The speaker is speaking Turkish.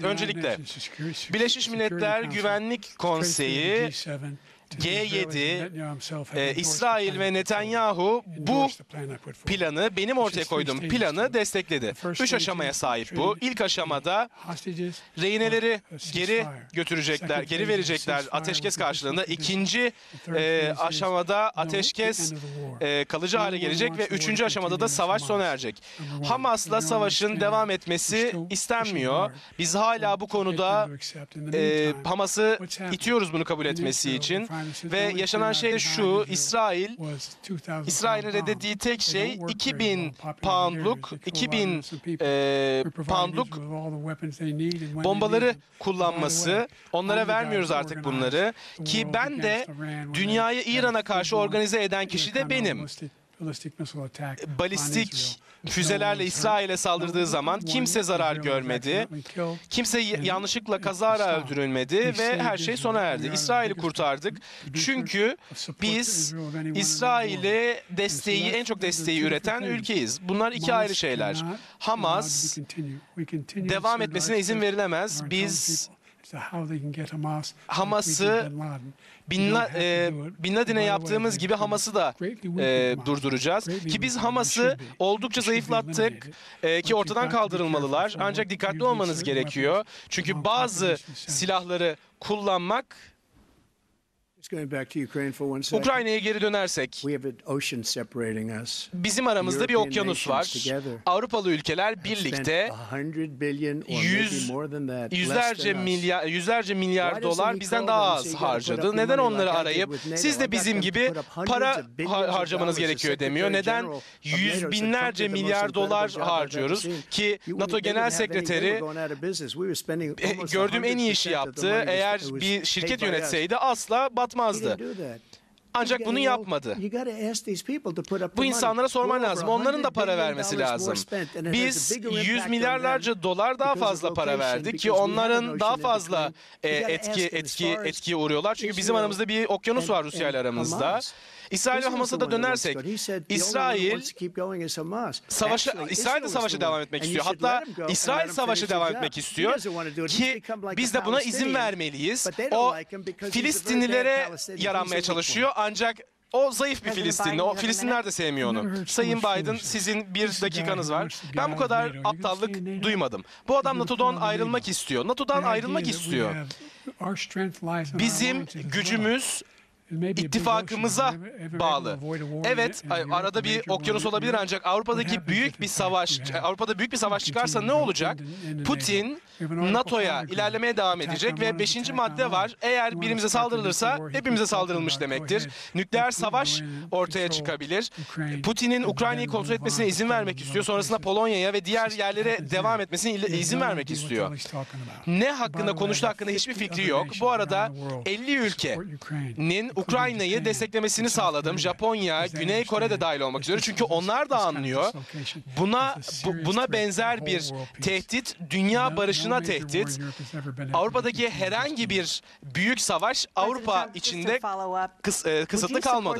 Öncelikle Birleşmiş Milletler Güvenlik Konseyi, G7, İsrail ve Netanyahu bu planı, benim ortaya koyduğum planı destekledi. 3 aşamaya sahip bu. İlk aşamada rehineleri geri götürecekler, geri verecekler ateşkes karşılığında. İkinci aşamada ateşkes kalıcı hale gelecek ve üçüncü aşamada da savaş sona erecek. Hamas'la savaşın devam etmesi istenmiyor. Biz hala bu konuda Hamas'ı itiyoruz bunu kabul etmesi için. Ve yaşanan şey şu: İsrail'in reddettiği tek şey 2000 poundluk bombaları kullanması. Onlara vermiyoruz artık bunları. Ki ben de dünyayı İran'a karşı organize eden kişi de benim. Balistik füzelerle İsrail'e saldırdığı zaman kimse zarar görmedi. Kimse yanlışlıkla kazara öldürülmedi ve her şey sona erdi. İsrail'i kurtardık. Çünkü biz İsrail'e en çok desteği üreten ülkeyiz. Bunlar iki ayrı şeyler. Hamas devam etmesine izin verilemez. Biz Hamas'ı Bin Laden'e yaptığımız gibi Hamas'ı da durduracağız. Ki biz Hamas'ı oldukça zayıflattık ki ortadan kaldırılmalılar. Ancak dikkatli olmanız gerekiyor. Çünkü bazı silahları kullanmak... Ukrayna'ya geri dönersek, bizim aramızda bir okyanus var. Avrupalı ülkeler birlikte yüzlerce milyar dolar bizden daha az harcadı. Neden onları arayıp siz de bizim gibi para harcamanız gerekiyor demiyor? Neden yüz binlerce milyar dolar harcıyoruz? Ki NATO Genel Sekreteri gördüğüm en iyi işi yaptı. Eğer bir şirket yönetseydi asla batmazdı. Ancak bunu yapmadı. Bu insanlara sorman lazım. Onların da para vermesi lazım. Biz yüz milyarlarca dolar daha fazla para verdik ki onların daha fazla etkiye uğruyorlar. Çünkü bizim aramızda bir okyanus var Rusya ile aramızda. İsrail ve Hamas'a da dönersek, İsrail de savaşa devam etmek istiyor. Hatta İsrail savaşa devam etmek istiyor ki biz de buna izin vermeliyiz. O Filistinlilere yaranmaya çalışıyor ancak o zayıf bir Filistinli. O Filistinler de sevmiyor onu. Sayın Biden, sizin bir dakikanız var. Ben bu kadar aptallık duymadım. Bu adam NATO'dan ayrılmak istiyor. NATO'dan ayrılmak istiyor. Bizim gücümüz İttifakımıza bağlı. Evet, arada bir okyanus olabilir ancak Avrupa'da büyük bir savaş çıkarsa ne olacak? Putin NATO'ya ilerlemeye devam edecek ve 5. madde var. Eğer birimize saldırılırsa hepimize saldırılmış demektir. Nükleer savaş ortaya çıkabilir. Putin'in Ukrayna'yı kontrol etmesine izin vermek istiyor. Sonrasında Polonya'ya ve diğer yerlere devam etmesine izin vermek istiyor. Ne hakkında konuştuğu hakkında hiçbir fikri yok. Bu arada 50 ülkenin Ukrayna'yı desteklemesini sağladım. Japonya, Güney Kore de dahil olmak üzere. Çünkü onlar da anlıyor. Buna benzer bir tehdit, dünya barışına tehdit. Avrupa'daki herhangi bir büyük savaş Avrupa içinde kısıtlı kalmadı.